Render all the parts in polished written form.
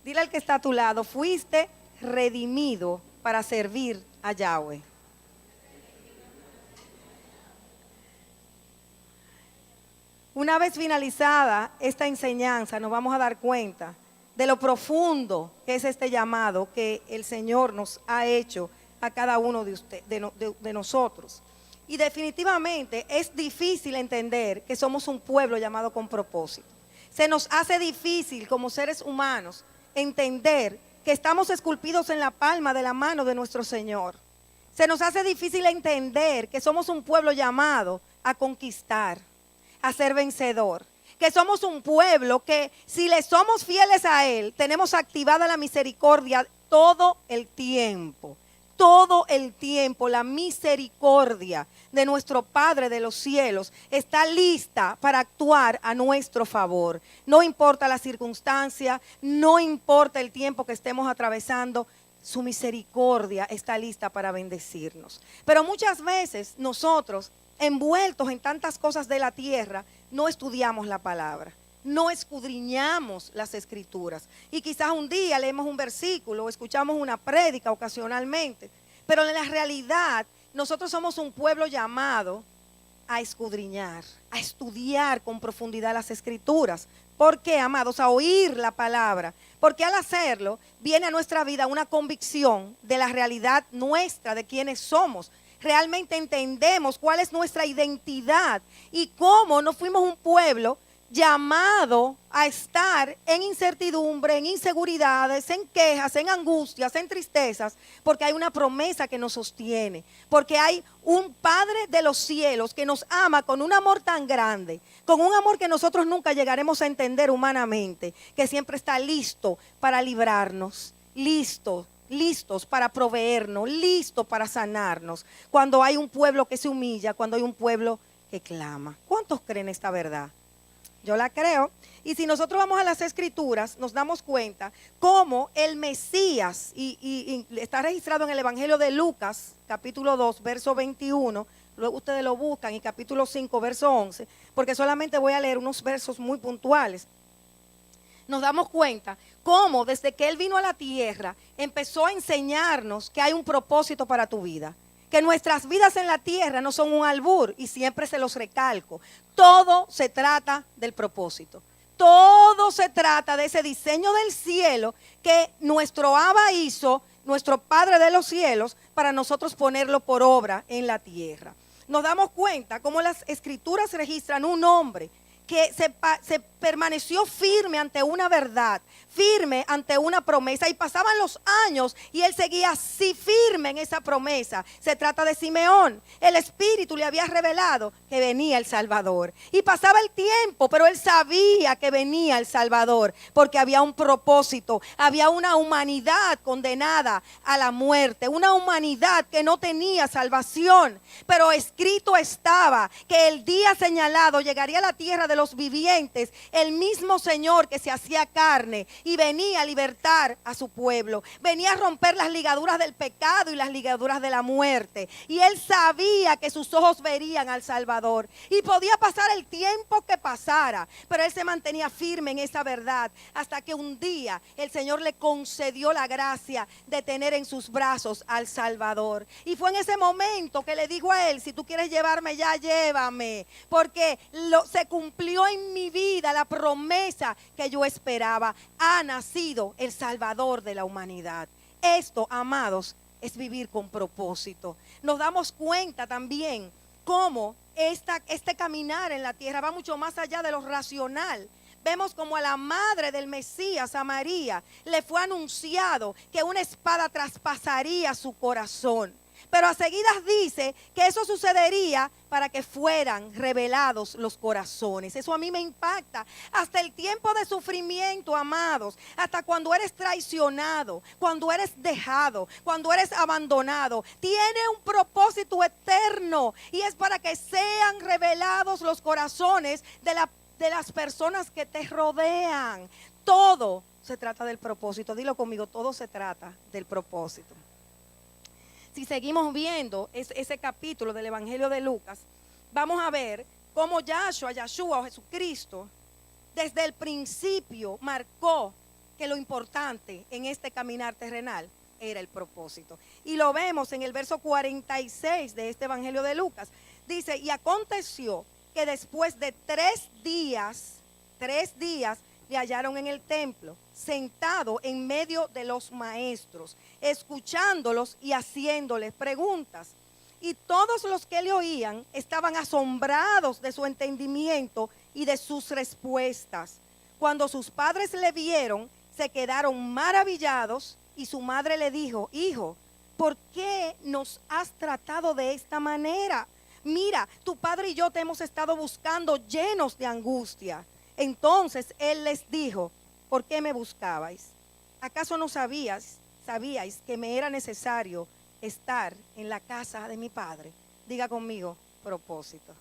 Dile al que está a tu lado, fuiste redimido para servir a Yahweh. Una vez finalizada esta enseñanza, nos vamos a dar cuenta de lo profundo que es este llamado que el Señor nos ha hecho a cada uno de nosotros. Y definitivamente es difícil entender que somos un pueblo llamado con propósito. Se nos hace difícil como seres humanos entender que estamos esculpidos en la palma de la mano de nuestro Señor. Se nos hace difícil entender que somos un pueblo llamado a conquistar, a ser vencedor. Que somos un pueblo que si le somos fieles a Él, tenemos activada la misericordia todo el tiempo. Todo el tiempo la misericordia de nuestro Padre de los cielos está lista para actuar a nuestro favor. No importa la circunstancia, no importa el tiempo que estemos atravesando, su misericordia está lista para bendecirnos. Pero muchas veces nosotros, envueltos en tantas cosas de la tierra, no estudiamos la palabra. No escudriñamos las escrituras. Y quizás un día leemos un versículo o escuchamos una prédica ocasionalmente. Pero en la realidad, nosotros somos un pueblo llamado a escudriñar, a estudiar con profundidad las escrituras. ¿Por qué, amados? A oír la palabra. Porque al hacerlo, viene a nuestra vida una convicción de la realidad nuestra, de quiénes somos. Realmente entendemos cuál es nuestra identidad y cómo no fuimos un pueblo llamado a estar en incertidumbre, en inseguridades, en quejas, en angustias, en tristezas, porque hay una promesa que nos sostiene, porque hay un Padre de los cielos que nos ama con un amor tan grande, con un amor que nosotros nunca llegaremos a entender humanamente, que siempre está listo para librarnos, listos para proveernos, listos para sanarnos, cuando hay un pueblo que se humilla, cuando hay un pueblo que clama. ¿Cuántos creen esta verdad? Yo la creo. Y si nosotros vamos a las escrituras, nos damos cuenta cómo el Mesías, y está registrado en el Evangelio de Lucas, capítulo 2, verso 21, luego ustedes lo buscan, y capítulo 5, verso 11, porque solamente voy a leer unos versos muy puntuales. Nos damos cuenta cómo desde que Él vino a la tierra, empezó a enseñarnos que hay un propósito para tu vida. Que nuestras vidas en la tierra no son un albur, y siempre se los recalco. Todo se trata del propósito. Todo se trata de ese diseño del cielo que nuestro Abba hizo, nuestro Padre de los cielos, para nosotros ponerlo por obra en la tierra. Nos damos cuenta cómo las escrituras registran un hombre que se permaneció firme ante una verdad, firme ante una promesa, y pasaban los años y él seguía así firme en esa promesa. Se trata de Simeón. El Espíritu le había revelado que venía el Salvador, y pasaba el tiempo, pero él sabía que venía el Salvador, porque había un propósito, había una humanidad condenada a la muerte, una humanidad que no tenía salvación, pero escrito estaba que el día señalado llegaría a la tierra de los vivientes el mismo Señor que se hacía carne y venía a libertar a su pueblo, venía a romper las ligaduras del pecado y las ligaduras de la muerte, y él sabía que sus ojos verían al Salvador, y podía pasar el tiempo que pasara, pero él se mantenía firme en esa verdad, hasta que un día el Señor le concedió la gracia de tener en sus brazos al Salvador, y fue en ese momento que le dijo a él: si tú quieres llevarme ya, llévame, porque se cumplió en mi vida la promesa que yo esperaba. Ha nacido el Salvador de la humanidad. Esto, amados, es vivir con propósito. Nos damos cuenta también cómo este caminar en la tierra va mucho más allá de lo racional. Vemos como a la madre del Mesías, a María, le fue anunciado que una espada traspasaría su corazón. Pero a seguidas dice que eso sucedería para que fueran revelados los corazones. Eso a mí me impacta. Hasta el tiempo de sufrimiento, amados, hasta cuando eres traicionado, cuando eres dejado, cuando eres abandonado, tiene un propósito eterno, y es para que sean revelados los corazones de las personas que te rodean. Todo se trata del propósito. Dilo conmigo, todo se trata del propósito. Si seguimos viendo ese capítulo del Evangelio de Lucas, vamos a ver cómo Yahshua o Jesucristo, desde el principio marcó que lo importante en este caminar terrenal era el propósito. Y lo vemos en el verso 46 de este Evangelio de Lucas. Dice, y aconteció que después de 3 días, le hallaron en el templo, sentado en medio de los maestros, escuchándolos y haciéndoles preguntas. Y todos los que le oían estaban asombrados de su entendimiento y de sus respuestas. Cuando sus padres le vieron, se quedaron maravillados, y su madre le dijo, hijo, ¿por qué nos has tratado de esta manera? Mira, tu padre y yo te hemos estado buscando llenos de angustia. Entonces él les dijo, ¿por qué me buscabais? ¿Acaso no sabíais que me era necesario estar en la casa de mi padre? Diga conmigo, propósito.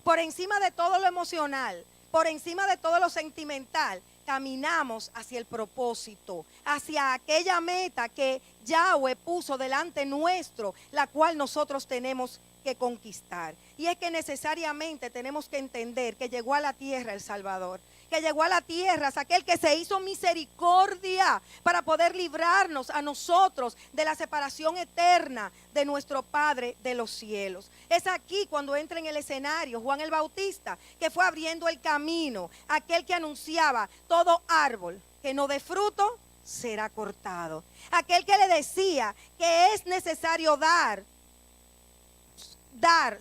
Por encima de todo lo emocional, por encima de todo lo sentimental, caminamos hacia el propósito, hacia aquella meta que Yahweh puso delante nuestro, la cual nosotros tenemos que conquistar. Y es que necesariamente tenemos que entender que llegó a la tierra el Salvador, que llegó a la tierra es aquel que se hizo misericordia para poder librarnos a nosotros de la separación eterna de nuestro Padre de los cielos. Es aquí cuando entra en el escenario Juan el Bautista, que fue abriendo el camino, aquel que anunciaba todo árbol que no dé fruto será cortado, aquel que le decía que es necesario dar,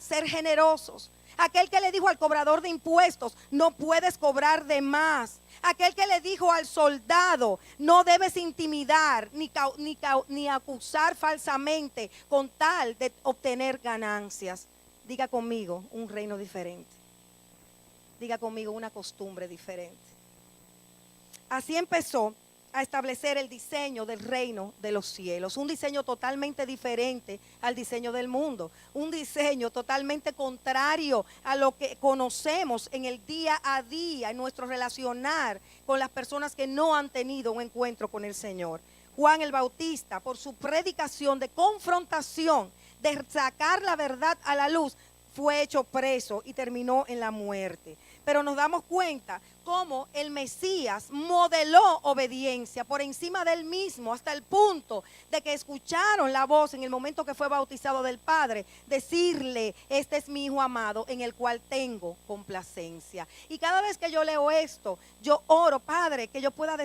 ser generosos. Aquel que le dijo al cobrador de impuestos, no puedes cobrar de más. Aquel que le dijo al soldado, no debes intimidar ni acusar falsamente con tal de obtener ganancias. Diga conmigo, un reino diferente. Diga conmigo, una costumbre diferente. Así empezó a establecer el diseño del reino de los cielos, un diseño totalmente diferente al diseño del mundo, un diseño totalmente contrario a lo que conocemos en el día a día, en nuestro relacionar con las personas que no han tenido un encuentro con el Señor. Juan el Bautista, por su predicación de confrontación, de sacar la verdad a la luz, fue hecho preso y terminó en la muerte. Pero nos damos cuenta cómo el Mesías modeló obediencia por encima del mismo, hasta el punto de que escucharon la voz en el momento que fue bautizado del Padre, decirle, este es mi Hijo amado en el cual tengo complacencia. Y cada vez que yo leo esto, yo oro, Padre, que yo pueda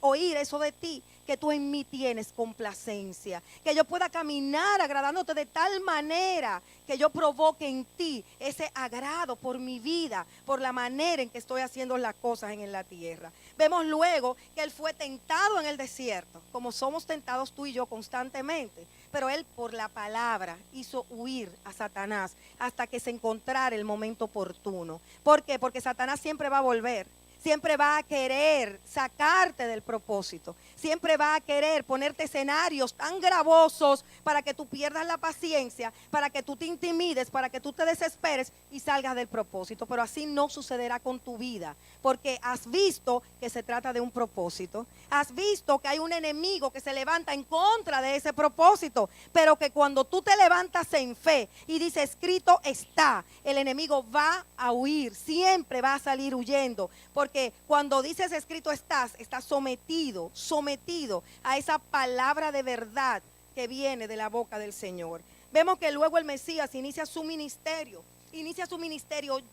oír eso de ti, que tú en mí tienes complacencia, que yo pueda caminar agradándote de tal manera que yo provoque en ti ese agrado por mi vida, por la manera en que estoy haciendo las cosas en la tierra. Vemos luego que él fue tentado en el desierto, como somos tentados tú y yo constantemente, pero él por la palabra hizo huir a Satanás hasta que se encontrara el momento oportuno. ¿Por qué? Porque Satanás siempre va a volver. Siempre va a querer sacarte del propósito. Siempre va a querer ponerte escenarios tan gravosos para que tú pierdas la paciencia, para que tú te intimides, para que tú te desesperes y salgas del propósito. Pero así no sucederá con tu vida, porque has visto que se trata de un propósito. Has visto que hay un enemigo que se levanta en contra de ese propósito, pero que cuando tú te levantas en fe y dices, escrito está, el enemigo va a huir, siempre va a salir huyendo, porque cuando dices escrito estás sometido a esa palabra de verdad que viene de la boca del Señor. Vemos que luego el Mesías inicia su ministerio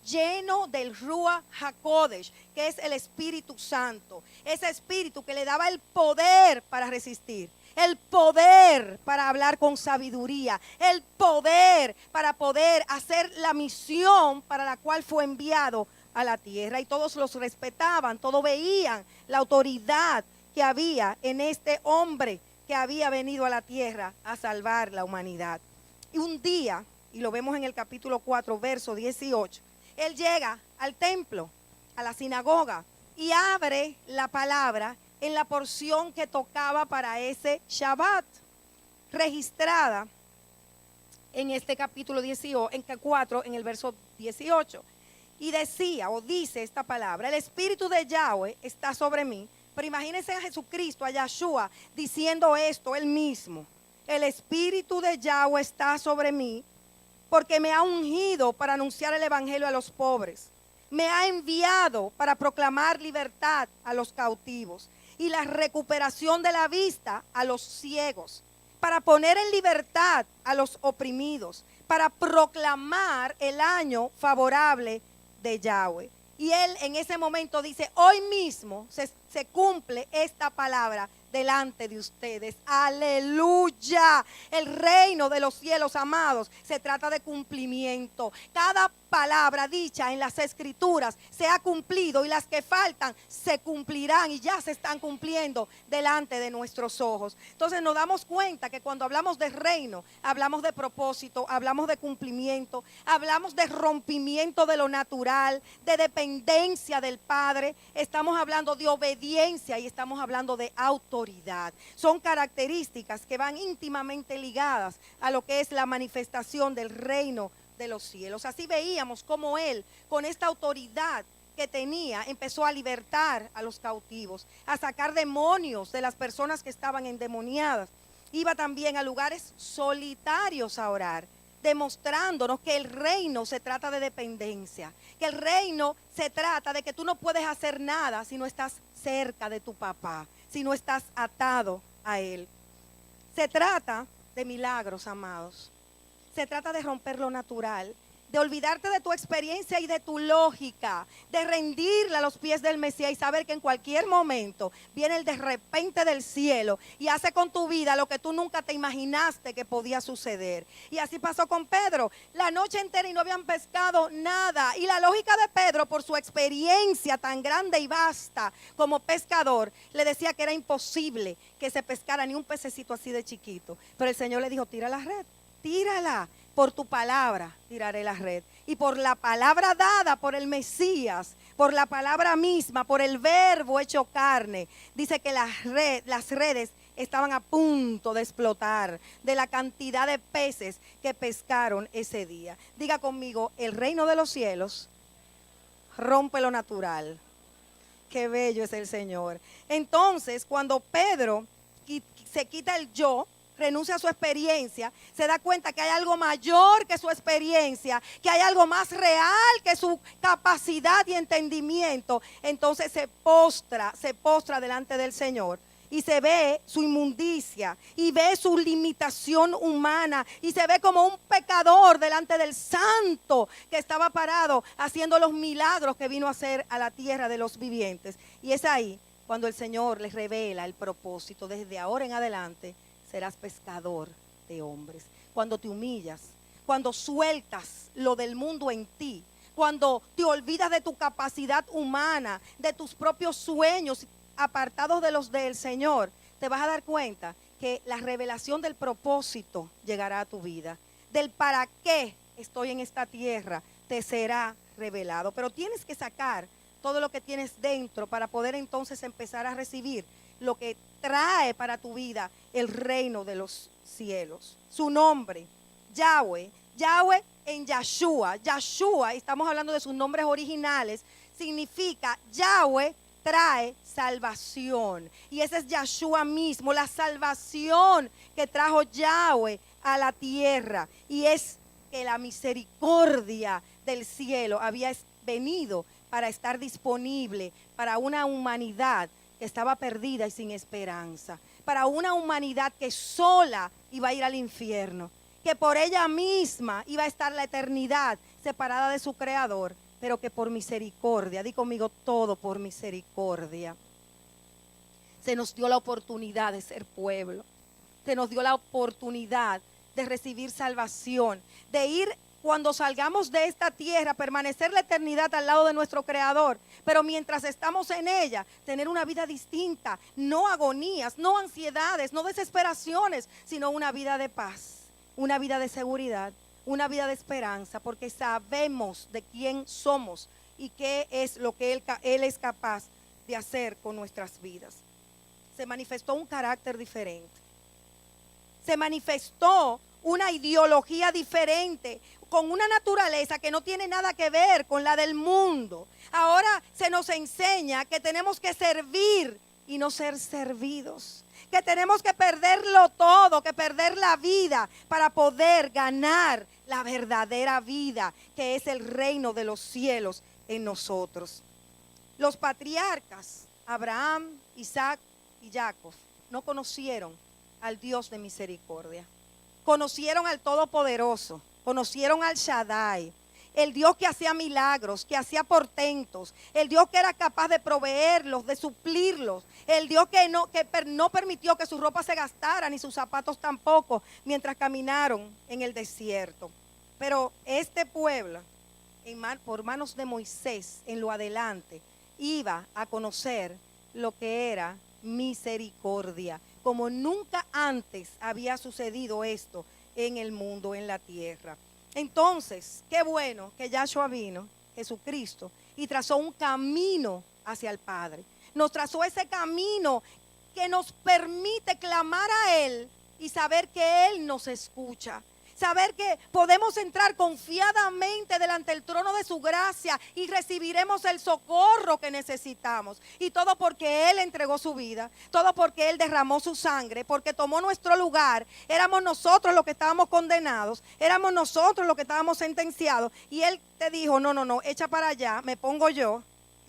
lleno del Ruach HaKodesh, que es el Espíritu Santo, ese espíritu que le daba el poder para resistir, el poder para hablar con sabiduría, el poder para poder hacer la misión para la cual fue enviado a la tierra. Y todos los respetaban, todos veían la autoridad que había en este hombre que había venido a la tierra a salvar la humanidad. Y un día, y lo vemos en el capítulo 4, verso 18, él llega al templo, a la sinagoga, y abre la palabra en la porción que tocaba para ese Shabbat, registrada en este capítulo 18, en 4, en el verso 18. Y decía o dice esta palabra, el Espíritu de Yahweh está sobre mí. Pero imagínense a Jesucristo, a Yahshua, diciendo esto él mismo. El Espíritu de Yahweh está sobre mí porque me ha ungido para anunciar el Evangelio a los pobres. Me ha enviado para proclamar libertad a los cautivos y la recuperación de la vista a los ciegos, para poner en libertad a los oprimidos, para proclamar el año favorable de Yahweh. Y él en ese momento dice, hoy mismo se cumple esta palabra delante de ustedes. Aleluya. El reino de los cielos, amados, se trata de cumplimiento. Cada palabra dicha en las escrituras se ha cumplido y las que faltan se cumplirán y ya se están cumpliendo delante de nuestros ojos. Entonces nos damos cuenta que cuando hablamos de reino, hablamos de propósito, hablamos de cumplimiento, hablamos de rompimiento de lo natural, de dependencia del Padre, estamos hablando de obediencia y estamos hablando de autoridad. Son características que van íntimamente ligadas a lo que es la manifestación del reino de los cielos. Así veíamos cómo él, con esta autoridad que tenía, empezó a libertar a los cautivos, a sacar demonios de las personas que estaban endemoniadas. Iba también a lugares solitarios a orar, demostrándonos que el reino se trata de dependencia, que el reino se trata de que tú no puedes hacer nada si no estás cerca de tu papá, si no estás atado a él. Se trata de milagros, amados. Se trata de romper lo natural, de olvidarte de tu experiencia y de tu lógica, de rendirla a los pies del Mesías y saber que en cualquier momento viene el de repente del cielo y hace con tu vida lo que tú nunca te imaginaste que podía suceder. Y así pasó con Pedro, la noche entera y no habían pescado nada. Y la lógica de Pedro, por su experiencia tan grande y vasta como pescador, le decía que era imposible que se pescara ni un pececito así de chiquito. Pero el Señor le dijo, tira la red. Tírala, por tu palabra tiraré la red. Y por la palabra dada por el Mesías, por la palabra misma, por el verbo hecho carne, dice que las redes estaban a punto de explotar de la cantidad de peces que pescaron ese día. Diga conmigo, el reino de los cielos rompe lo natural. Qué bello es el Señor. Entonces, cuando Pedro se quita el yo, renuncia a su experiencia, se da cuenta que hay algo mayor que su experiencia, que hay algo más real que su capacidad y entendimiento. Entonces se postra delante del Señor y se ve su inmundicia y ve su limitación humana y se ve como un pecador delante del santo que estaba parado haciendo los milagros que vino a hacer a la tierra de los vivientes. Y es ahí cuando el Señor les revela el propósito: desde ahora en adelante serás pescador de hombres. Cuando te humillas, cuando sueltas lo del mundo en ti, cuando te olvidas de tu capacidad humana, de tus propios sueños apartados de los del Señor, te vas a dar cuenta que la revelación del propósito llegará a tu vida. Del para qué estoy en esta tierra te será revelado. Pero tienes que sacar todo lo que tienes dentro para poder entonces empezar a recibir lo que trae para tu vida el reino de los cielos. Su nombre, Yahweh. Yahweh en Yahshua. Yahshua, estamos hablando de sus nombres originales, significa Yahweh trae salvación. Y ese es Yahshua mismo, la salvación que trajo Yahweh a la tierra. Y es que la misericordia del cielo había venido para estar disponible para una humanidad que estaba perdida y sin esperanza, para una humanidad que sola iba a ir al infierno, que por ella misma iba a estar la eternidad separada de su creador, pero que por misericordia, di conmigo, todo por misericordia, se nos dio la oportunidad de ser pueblo, se nos dio la oportunidad de recibir salvación, de ir cuando salgamos de esta tierra, permanecer la eternidad al lado de nuestro Creador, pero mientras estamos en ella, tener una vida distinta, no agonías, no ansiedades, no desesperaciones, sino una vida de paz, una vida de seguridad, una vida de esperanza, porque sabemos de quién somos y qué es lo que Él es capaz de hacer con nuestras vidas. Se manifestó un carácter diferente, se manifestó una ideología diferente, con una naturaleza que no tiene nada que ver con la del mundo. Ahora se nos enseña que tenemos que servir y no ser servidos, que tenemos que perderlo todo, que perder la vida para poder ganar la verdadera vida, que es el reino de los cielos en nosotros. Los patriarcas, Abraham, Isaac y Jacob no conocieron al Dios de misericordia. Conocieron al Todopoderoso, conocieron al Shaddai, el Dios que hacía milagros, que hacía portentos, el Dios que era capaz de proveerlos, de suplirlos, el Dios que no permitió que sus ropas se gastaran ni sus zapatos tampoco mientras caminaron en el desierto. Pero este pueblo, por manos de Moisés en lo adelante, iba a conocer lo que era misericordia, como nunca antes había sucedido esto en el mundo, en la tierra. Entonces, qué bueno que Yahshua vino, Jesucristo, y trazó un camino hacia el Padre. Nos trazó ese camino que nos permite clamar a Él y saber que Él nos escucha. Saber que podemos entrar confiadamente delante del trono de su gracia y recibiremos el socorro que necesitamos. Y todo porque Él entregó su vida, todo porque Él derramó su sangre, porque tomó nuestro lugar. Éramos nosotros los que estábamos condenados, éramos nosotros los que estábamos sentenciados. Y Él te dijo, no, echa para allá, me pongo yo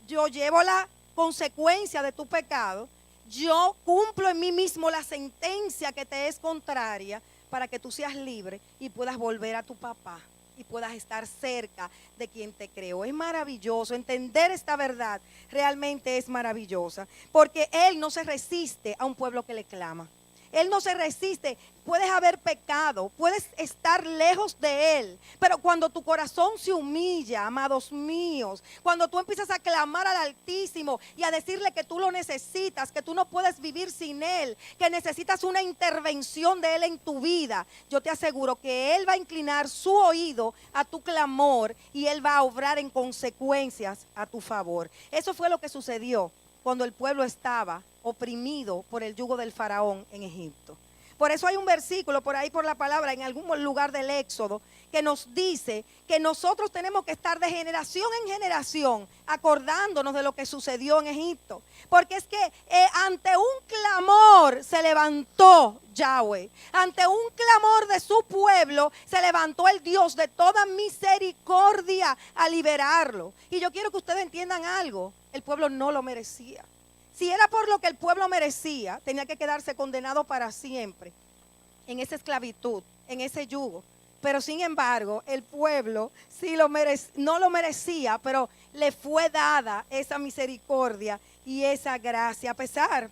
llevo la consecuencia de tu pecado, yo cumplo en mí mismo la sentencia que te es contraria, para que tú seas libre y puedas volver a tu papá y puedas estar cerca de quien te creó. Es maravilloso, entender esta verdad realmente es maravillosa, porque Él no se resiste a un pueblo que le clama. Él no se resiste. Puedes haber pecado, puedes estar lejos de Él, pero cuando tu corazón se humilla, amados míos, cuando tú empiezas a clamar al Altísimo y a decirle que tú lo necesitas, que tú no puedes vivir sin Él, que necesitas una intervención de Él en tu vida, yo te aseguro que Él va a inclinar su oído a tu clamor y Él va a obrar en consecuencias a tu favor. Eso fue lo que sucedió cuando el pueblo estaba oprimido por el yugo del faraón en Egipto. Por eso hay un versículo por ahí por la palabra en algún lugar del Éxodo que nos dice que nosotros tenemos que estar de generación en generación acordándonos de lo que sucedió en Egipto. Porque es que ante un clamor se levantó Yahweh. Ante un clamor de su pueblo se levantó el Dios de toda misericordia a liberarlo. Y yo quiero que ustedes entiendan algo. El pueblo no lo merecía. Si era por lo que el pueblo merecía, tenía que quedarse condenado para siempre en esa esclavitud, en ese yugo. Pero sin embargo, el pueblo sí no lo merecía, pero le fue dada esa misericordia y esa gracia, a pesar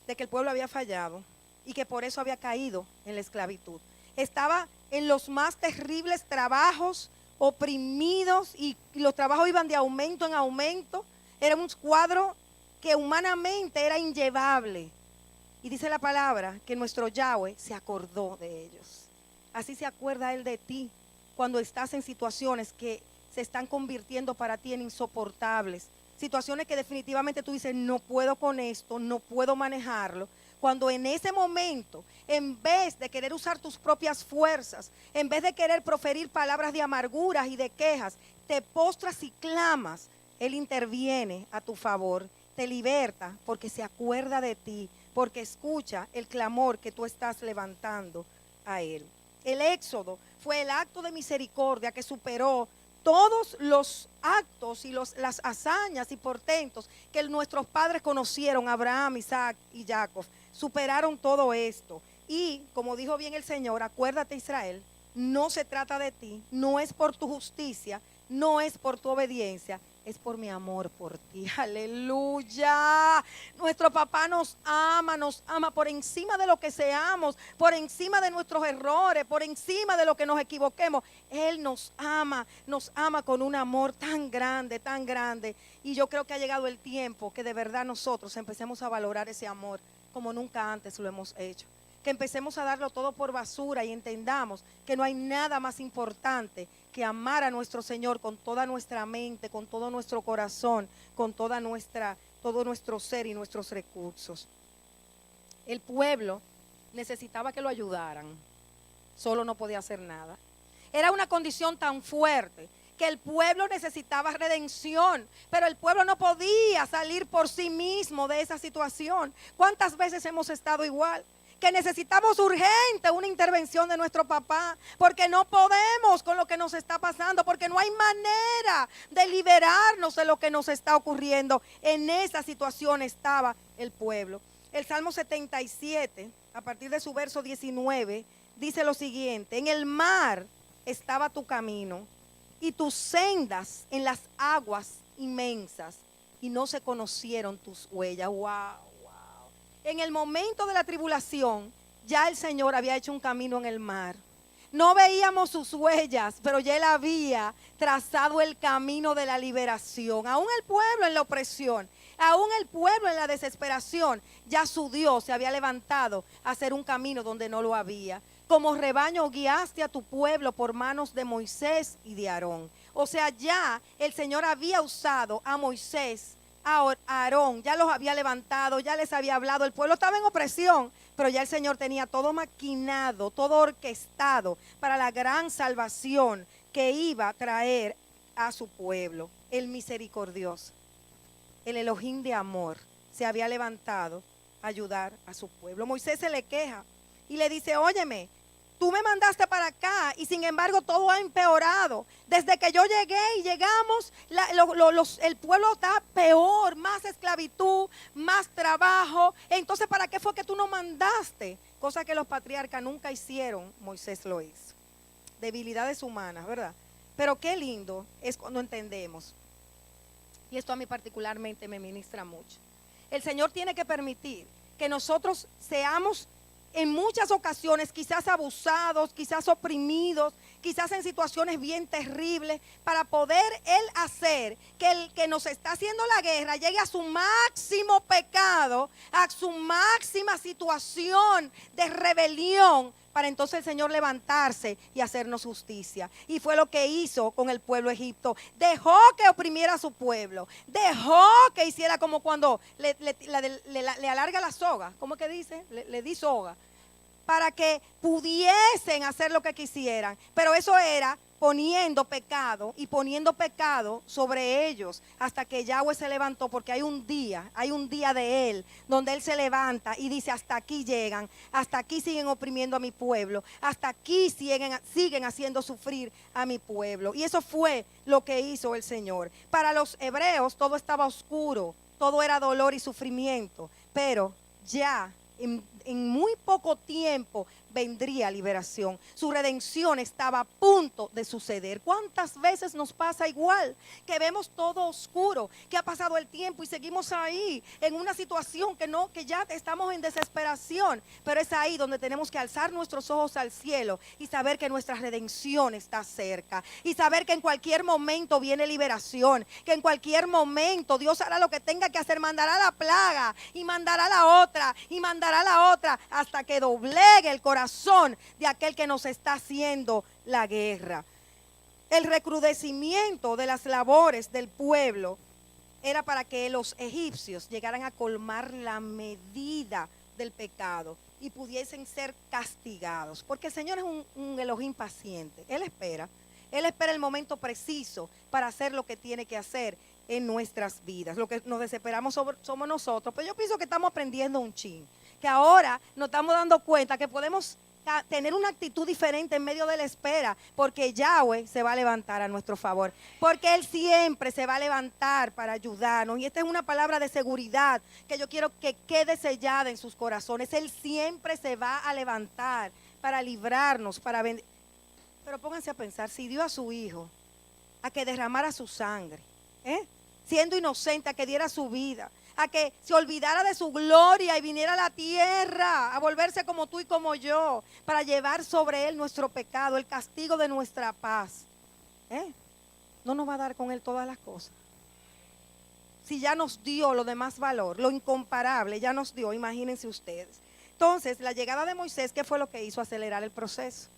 de que el pueblo había fallado y que por eso había caído en la esclavitud. Estaba en los más terribles trabajos, oprimidos, y los trabajos iban de aumento en aumento. Era un cuadro que humanamente era inllevable. Y dice la palabra que nuestro Yahweh se acordó de ellos. Así se acuerda Él de ti cuando estás en situaciones que se están convirtiendo para ti en insoportables. Situaciones que definitivamente tú dices, no puedo con esto, no puedo manejarlo. Cuando en ese momento, en vez de querer usar tus propias fuerzas, en vez de querer proferir palabras de amarguras y de quejas, te postras y clamas, Él interviene a tu favor, te liberta porque se acuerda de ti, porque escucha el clamor que tú estás levantando a Él. El éxodo fue el acto de misericordia que superó todos los actos y las hazañas y portentos que nuestros padres conocieron, Abraham, Isaac y Jacob. Superaron todo esto. Y como dijo bien el Señor, acuérdate, Israel, no se trata de ti, no es por tu justicia, no es por tu obediencia, es por mi amor por ti. Aleluya. Nuestro papá nos ama por encima de lo que seamos, por encima de nuestros errores, por encima de lo que nos equivoquemos. Él nos ama con un amor tan grande, tan grande. Y yo creo que ha llegado el tiempo que de verdad nosotros empecemos a valorar ese amor como nunca antes lo hemos hecho. Que empecemos a darlo todo por basura y entendamos que no hay nada más importante que amar a nuestro Señor con toda nuestra mente, con todo nuestro corazón, con todo nuestro ser y nuestros recursos. El pueblo necesitaba que lo ayudaran, solo no podía hacer nada. Era una condición tan fuerte que el pueblo necesitaba redención, pero el pueblo no podía salir por sí mismo de esa situación. ¿Cuántas veces hemos estado igual? que necesitamos urgente una intervención de nuestro papá, porque no podemos con lo que nos está pasando, porque no hay manera de liberarnos de lo que nos está ocurriendo. En esa situación estaba el pueblo. El Salmo 77, a partir de su verso 19, dice lo siguiente: en el mar estaba tu camino y tus sendas en las aguas inmensas, y no se conocieron tus huellas. Wow, wow. En el momento de la tribulación, ya el Señor había hecho un camino en el mar. No veíamos sus huellas, pero ya Él había trazado el camino de la liberación. Aún el pueblo en la opresión, aún el pueblo en la desesperación, ya su Dios se había levantado a hacer un camino donde no lo había. Como rebaño guiaste a tu pueblo por manos de Moisés y de Aarón. O sea, ya el Señor había usado a Moisés, a Aarón, ya los había levantado, ya les había hablado. El pueblo estaba en opresión, pero ya el Señor tenía todo maquinado, todo orquestado para la gran salvación que iba a traer a su pueblo. El misericordioso, el Elohim de amor, se había levantado a ayudar a su pueblo. Moisés se le queja y le dice: óyeme, tú me mandaste para acá y sin embargo todo ha empeorado. Desde que yo llegué y llegamos, el pueblo está peor, más esclavitud, más trabajo. Entonces, ¿para qué fue que tú no mandaste? Cosa que los patriarcas nunca hicieron, Moisés lo hizo. Debilidades humanas, ¿verdad? Pero qué lindo es cuando entendemos. Y esto a mí particularmente me ministra mucho. El Señor tiene que permitir que nosotros seamos en muchas ocasiones quizás abusados, quizás oprimidos, quizás en situaciones bien terribles, para poder Él hacer que el que nos está haciendo la guerra llegue a su máximo pecado, a su máxima situación de rebelión, para entonces el Señor levantarse y hacernos justicia. Y fue lo que hizo con el pueblo de Egipto. Dejó que oprimiera a su pueblo. Dejó que hiciera como cuando le alarga la soga. ¿Cómo que dice? Le di soga. Para que pudiesen hacer lo que quisieran. Pero eso era poniendo pecado y poniendo pecado sobre ellos hasta que Yahweh se levantó, porque hay un día de Él donde Él se levanta y dice: hasta aquí llegan, hasta aquí siguen oprimiendo a mi pueblo, hasta aquí siguen haciendo sufrir a mi pueblo. Y eso fue lo que hizo el Señor. Para los hebreos todo estaba oscuro, todo era dolor y sufrimiento, pero ya en muy poco tiempo vendría liberación. Su redención estaba a punto de suceder. ¿Cuántas veces nos pasa igual? Que vemos todo oscuro, que ha pasado el tiempo y seguimos ahí en una situación que ya estamos en desesperación. Pero es ahí donde tenemos que alzar nuestros ojos al cielo y saber que nuestra redención está cerca. Y saber que en cualquier momento viene liberación, que en cualquier momento Dios hará lo que tenga que hacer. Mandará la plaga y mandará la otra y mandará la otra, hasta que doblegue el corazón de aquel que nos está haciendo la guerra. El recrudecimiento de las labores del pueblo era para que los egipcios llegaran a colmar la medida del pecado y pudiesen ser castigados, porque el Señor es un Elohim paciente. Él espera el momento preciso para hacer lo que tiene que hacer en nuestras vidas. Lo que nos desesperamos somos nosotros, pero yo pienso que estamos aprendiendo un chin, que ahora nos estamos dando cuenta que podemos tener una actitud diferente en medio de la espera, porque Yahweh se va a levantar a nuestro favor, porque Él siempre se va a levantar para ayudarnos. Y esta es una palabra de seguridad que yo quiero que quede sellada en sus corazones. Él siempre se va a levantar para librarnos, para bendecir. Pero pónganse a pensar, si dio a su hijo a que derramara su sangre, siendo inocente, a que diera su vida, a que se olvidara de su gloria y viniera a la tierra a volverse como tú y como yo, para llevar sobre Él nuestro pecado, el castigo de nuestra paz, no nos va a dar con Él todas las cosas. Si ya nos dio lo de más valor, lo incomparable, ya nos dio, imagínense ustedes. Entonces, la llegada de Moisés, ¿qué fue lo que hizo? Acelerar el proceso.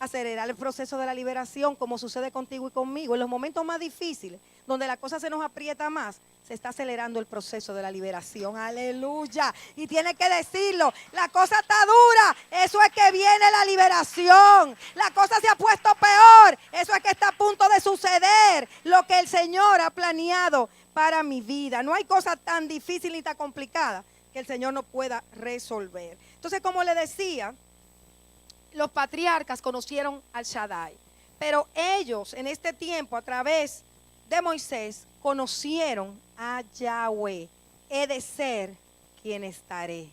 Acelerar el proceso de la liberación, como sucede contigo y conmigo. En los momentos más difíciles, donde la cosa se nos aprieta más, se está acelerando el proceso de la liberación. Aleluya. Y tiene que decirlo, la cosa está dura, eso es que viene la liberación. La cosa se ha puesto peor, eso es que está a punto de suceder lo que el Señor ha planeado para mi vida. No hay cosa tan difícil ni tan complicada que el Señor no pueda resolver. Entonces, como le decía, los patriarcas conocieron al Shaddai, pero ellos en este tiempo, a través de Moisés, conocieron a Yahweh. He de ser quien estaré.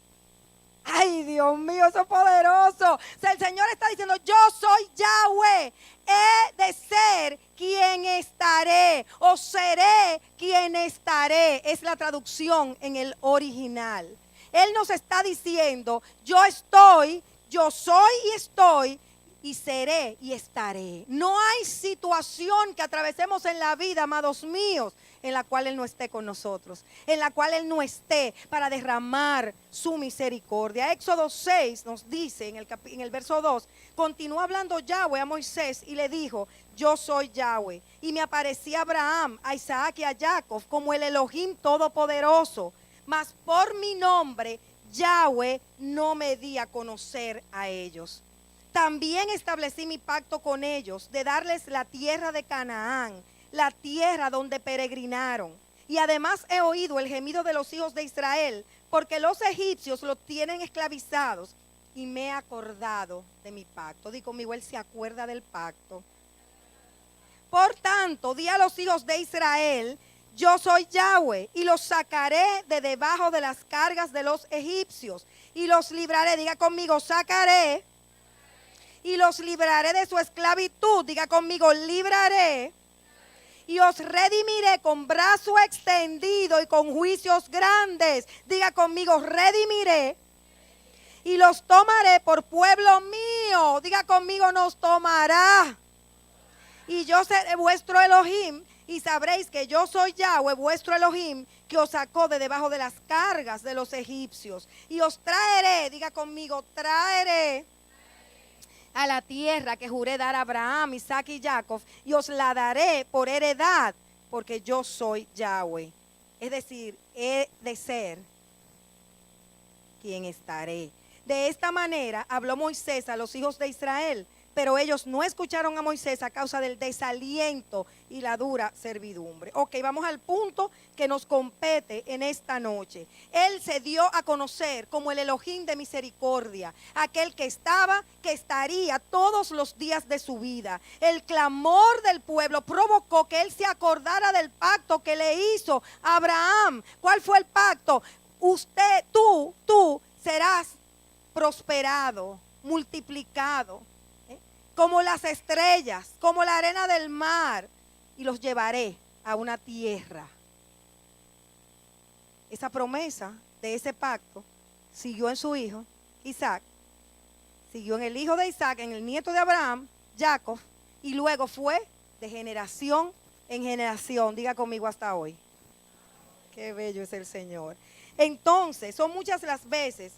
Ay, Dios mío, eso es poderoso. O sea, el Señor está diciendo, yo soy Yahweh. He de ser quien estaré, o seré quien estaré. Es la traducción en el original. Él nos está diciendo, yo estoy, yo soy y estoy, y seré y estaré. No hay situación que atravesemos en la vida, amados míos, en la cual Él no esté con nosotros, en la cual Él no esté para derramar su misericordia. Éxodo 6 nos dice en el verso 2, continúa hablando Yahweh a Moisés y le dijo, yo soy Yahweh, y me aparecí a Abraham, a Isaac y a Jacob como el Elohim Todopoderoso, mas por mi nombre Yahweh no me di a conocer a ellos. También establecí mi pacto con ellos de darles la tierra de Canaán, la tierra donde peregrinaron. Y además he oído el gemido de los hijos de Israel, porque los egipcios los tienen esclavizados, y me he acordado de mi pacto. Di conmigo, Él se acuerda del pacto. Por tanto, di a los hijos de Israel, yo soy Yahweh, y los sacaré de debajo de las cargas de los egipcios, y los libraré. Diga conmigo, sacaré. Y los libraré de su esclavitud. Diga conmigo, libraré. Y os redimiré con brazo extendido y con juicios grandes. Diga conmigo, redimiré. Y los tomaré por pueblo mío. Diga conmigo, nos tomará. Y yo seré vuestro Elohim. Y sabréis que yo soy Yahweh, vuestro Elohim, que os sacó de debajo de las cargas de los egipcios. Y os traeré, diga conmigo, traeré a la tierra que juré dar a Abraham, Isaac y Jacob, y os la daré por heredad, porque yo soy Yahweh. Es decir, he de ser quien estaré. De esta manera habló Moisés a los hijos de Israel, pero ellos no escucharon a Moisés a causa del desaliento y la dura servidumbre. Ok, vamos al punto que nos compete en esta noche. Él se dio a conocer como el Elohim de misericordia, aquel que estaba, que estaría todos los días de su vida. El clamor del pueblo provocó que él se acordara del pacto que le hizo a Abraham. ¿Cuál fue el pacto? Tú serás prosperado, multiplicado, como las estrellas, como la arena del mar, y los llevaré a una tierra. Esa promesa de ese pacto siguió en su hijo Isaac, siguió en el hijo de Isaac, en el nieto de Abraham, Jacob, y luego fue de generación en generación. Diga conmigo, hasta hoy. Qué bello es el Señor. Entonces, son muchas las veces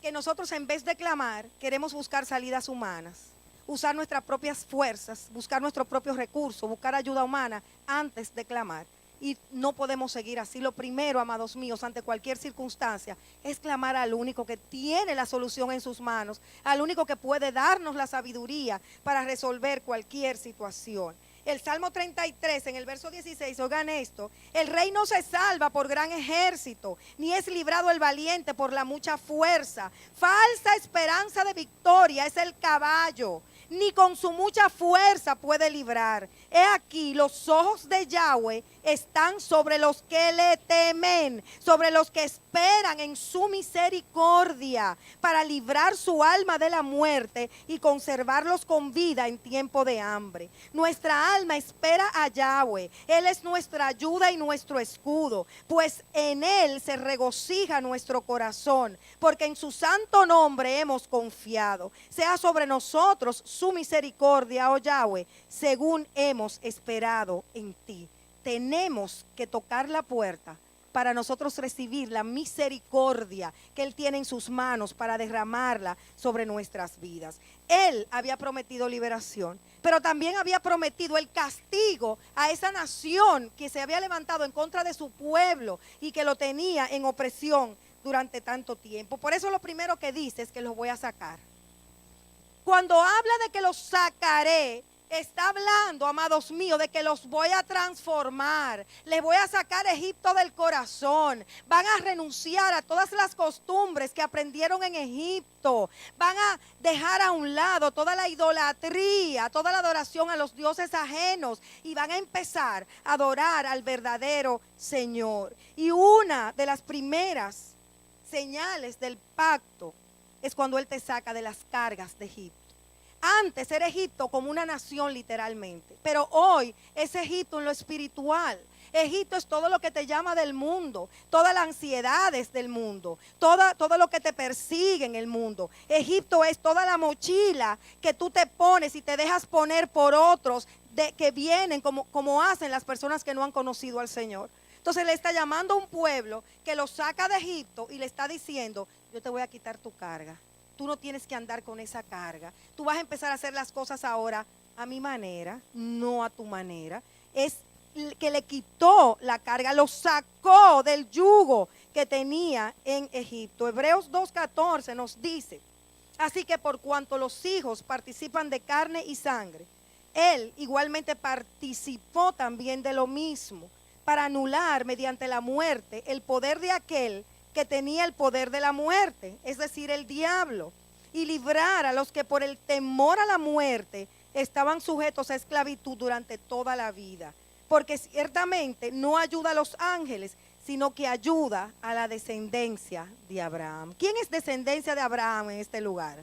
que nosotros, en vez de clamar, queremos buscar salidas humanas, usar nuestras propias fuerzas, buscar nuestros propios recursos, buscar ayuda humana antes de clamar. Y no podemos seguir así. Lo primero, amados míos, ante cualquier circunstancia, es clamar al único que tiene la solución en sus manos, al único que puede darnos la sabiduría para resolver cualquier situación. El Salmo 33, en el verso 16, oigan esto: el rey no se salva por gran ejército, ni es librado el valiente por la mucha fuerza. Falsa esperanza de victoria es el caballo, ni con su mucha fuerza puede librar. He aquí, los ojos de Yahweh están sobre los que le temen, sobre los que esperan en su misericordia, para librar su alma de la muerte y conservarlos con vida en tiempo de hambre. Nuestra alma espera a Yahweh. Él es nuestra ayuda y nuestro escudo, pues en Él se regocija nuestro corazón, porque en su santo nombre hemos confiado. Sea sobre nosotros su misericordia, oh Yahweh, según hemos esperado en ti. Tenemos que tocar la puerta para nosotros recibir la misericordia que Él tiene en sus manos para derramarla sobre nuestras vidas. Él había prometido liberación, pero también había prometido el castigo a esa nación que se había levantado en contra de su pueblo y que lo tenía en opresión durante tanto tiempo. Por eso lo primero que dice es que los voy a sacar. Cuando habla de que los sacaré, está hablando, amados míos, de que los voy a transformar. Les voy a sacar Egipto del corazón. Van a renunciar a todas las costumbres que aprendieron en Egipto. Van a dejar a un lado toda la idolatría, toda la adoración a los dioses ajenos. Y van a empezar a adorar al verdadero Señor. Y una de las primeras señales del pacto es cuando Él te saca de las cargas de Egipto. Antes era Egipto como una nación literalmente, pero hoy es Egipto en lo espiritual. Egipto es todo lo que te llama del mundo, todas las ansiedades del mundo, todo lo que te persigue en el mundo. Egipto es toda la mochila que tú te pones y te dejas poner por otros que vienen como hacen las personas que no han conocido al Señor. Entonces le está llamando a un pueblo que lo saca de Egipto y le está diciendo, yo te voy a quitar tu carga. Tú no tienes que andar con esa carga. Tú vas a empezar a hacer las cosas ahora a mi manera, no a tu manera. Es que le quitó la carga, lo sacó del yugo que tenía en Egipto. Hebreos 2:14 nos dice, así que por cuanto los hijos participan de carne y sangre, Él igualmente participó también de lo mismo, para anular mediante la muerte el poder de aquel que tenía el poder de la muerte, es decir, el diablo, y librar a los que por el temor a la muerte estaban sujetos a esclavitud durante toda la vida. Porque ciertamente no ayuda a los ángeles, sino que ayuda a la descendencia de Abraham. ¿Quién es descendencia de Abraham en este lugar?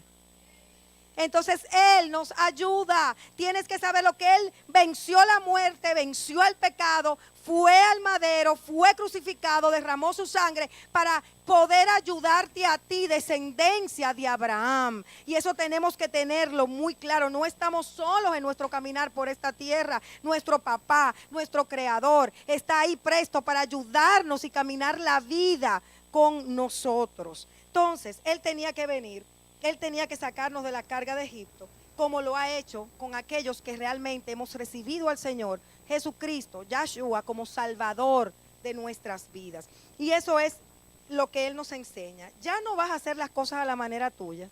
Entonces Él nos ayuda. Tienes que saber lo que Él venció la muerte, venció el pecado, fue al madero, fue crucificado, derramó su sangre para poder ayudarte a ti, descendencia de Abraham. Y eso tenemos que tenerlo muy claro. No estamos solos en nuestro caminar por esta tierra. Nuestro papá, nuestro creador, está ahí presto para ayudarnos y caminar la vida con nosotros. Entonces, Él tenía que venir. Él tenía que sacarnos de la carga de Egipto, como lo ha hecho con aquellos que realmente hemos recibido al Señor Jesucristo, Yahshua, como Salvador de nuestras vidas. Y eso es lo que Él nos enseña. Ya no vas a hacer las cosas a la manera tuya.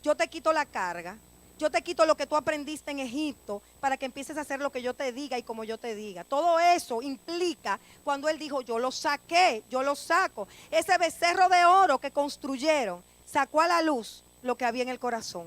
Yo te quito la carga. Yo te quito lo que tú aprendiste en Egipto para que empieces a hacer lo que yo te diga y como yo te diga. Todo eso implica cuando Él dijo, yo lo saqué, yo lo saco. Ese becerro de oro que construyeron sacó a la luz lo que había en el corazón.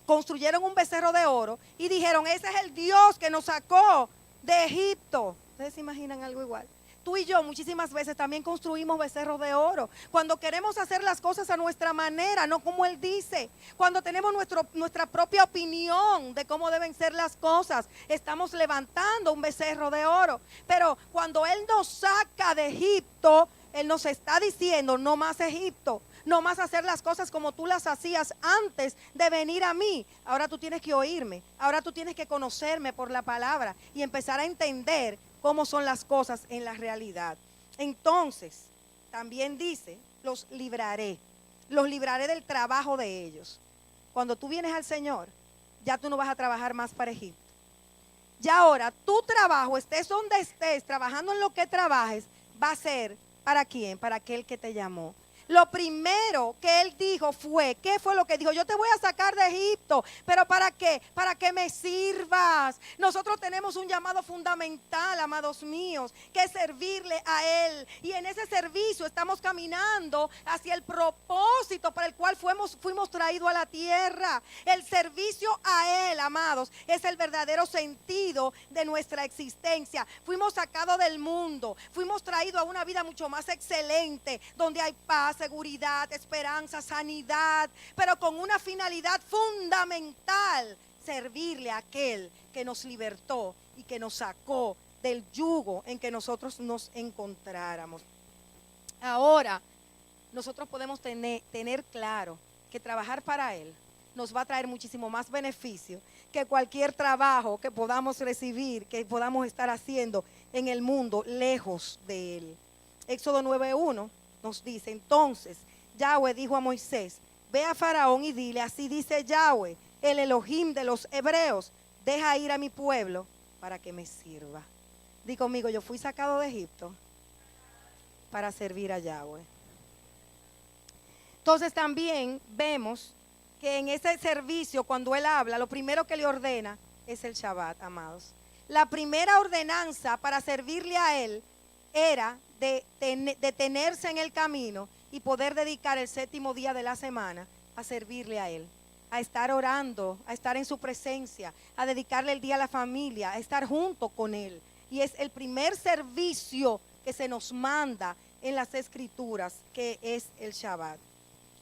Construyeron un becerro de oro y dijeron, ese es el Dios que nos sacó de Egipto. ¿Ustedes se imaginan algo igual? Tú y yo muchísimas veces también construimos becerros de oro. Cuando queremos hacer las cosas a nuestra manera, no como Él dice. Cuando tenemos nuestra propia opinión de cómo deben ser las cosas, estamos levantando un becerro de oro. Pero cuando Él nos saca de Egipto, Él nos está diciendo, no más Egipto. No más hacer las cosas como tú las hacías antes de venir a mí. Ahora tú tienes que oírme. Ahora tú tienes que conocerme por la palabra y empezar a entender cómo son las cosas en la realidad. Entonces, también dice, los libraré del trabajo de ellos. Cuando tú vienes al Señor, ya tú no vas a trabajar más para Egipto. Ya ahora, tu trabajo, estés donde estés, trabajando en lo que trabajes, va a ser, ¿para quién? Para aquel que te llamó. Lo primero que Él dijo fue, ¿qué fue lo que dijo? Yo te voy a sacar de Egipto, pero ¿para qué? Para que me sirvas. Nosotros tenemos un llamado fundamental, amados míos, que es servirle a Él. Y en ese servicio estamos caminando hacia el propósito para el cual fuimos traídos a la tierra. El servicio a Él, amados, es el verdadero sentido de nuestra existencia. Fuimos sacados del mundo, fuimos traídos a una vida mucho más excelente, donde hay paz, seguridad, esperanza, sanidad, pero con una finalidad fundamental: servirle a aquel que nos libertó y que nos sacó del yugo en que nosotros nos encontráramos. Ahora, nosotros podemos tener claro que trabajar para Él nos va a traer muchísimo más beneficio que cualquier trabajo que podamos recibir, que podamos estar haciendo en el mundo lejos de Él. Éxodo 9:1 nos dice, entonces Yahweh dijo a Moisés, ve a Faraón y dile, así dice Yahweh, el Elohim de los hebreos, deja ir a mi pueblo para que me sirva. Di conmigo, yo fui sacado de Egipto para servir a Yahweh. Entonces también vemos que en ese servicio, cuando Él habla, lo primero que le ordena es el Shabbat, amados. La primera ordenanza para servirle a Él era de detenerse en el camino y poder dedicar el séptimo día de la semana a servirle a Él, a estar orando, a estar en su presencia, a dedicarle el día a la familia, a estar junto con Él. Y es el primer servicio que se nos manda en las Escrituras, que es el Shabbat.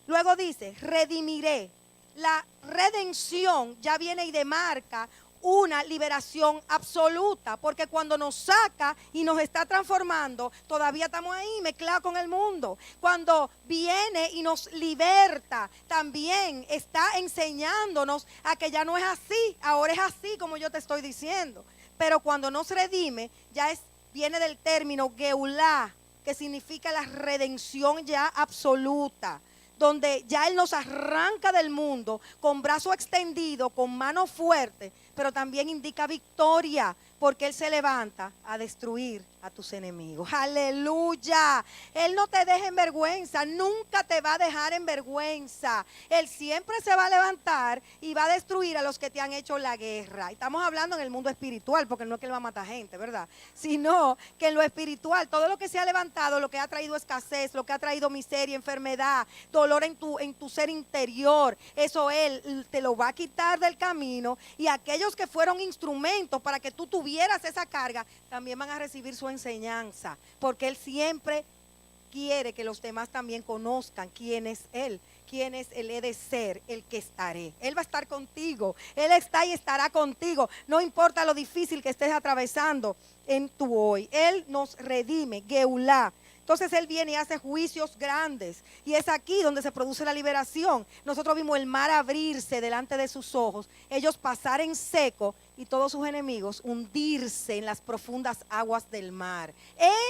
Luego dice, redimiré. La redención ya viene y demarca una liberación absoluta, porque cuando nos saca y nos está transformando, todavía estamos ahí mezclados con el mundo. Cuando viene y nos liberta, también está enseñándonos a que ya no es así, ahora es así como yo te estoy diciendo. Pero cuando nos redime, viene del término Geulá, que significa la redención ya absoluta, donde ya Él nos arranca del mundo con brazo extendido, con mano fuerte, pero también indica victoria, porque Él se levanta a destruir a tus enemigos. Aleluya. Él no te deja en vergüenza, nunca te va a dejar en vergüenza. Él siempre se va a levantar y va a destruir a los que te han hecho la guerra. Estamos hablando en el mundo espiritual, porque no es que Él va a matar gente, ¿verdad? Sino que en lo espiritual, todo lo que se ha levantado, lo que ha traído escasez, lo que ha traído miseria, enfermedad, dolor en tu ser interior, eso Él te lo va a quitar del camino, y aquellos que fueron instrumentos para que tú tuvieras esa carga, también van a recibir su enseñanza, porque Él siempre quiere que los demás también conozcan quién es Él, quién es el he de ser, el que estaré. Él va a estar contigo, Él está y estará contigo, no importa lo difícil que estés atravesando en tu hoy. Él nos redime, Geulá. Entonces Él viene y hace juicios grandes, y es aquí donde se produce la liberación. Nosotros vimos el mar abrirse delante de sus ojos, ellos pasar en seco y todos sus enemigos hundirse en las profundas aguas del mar.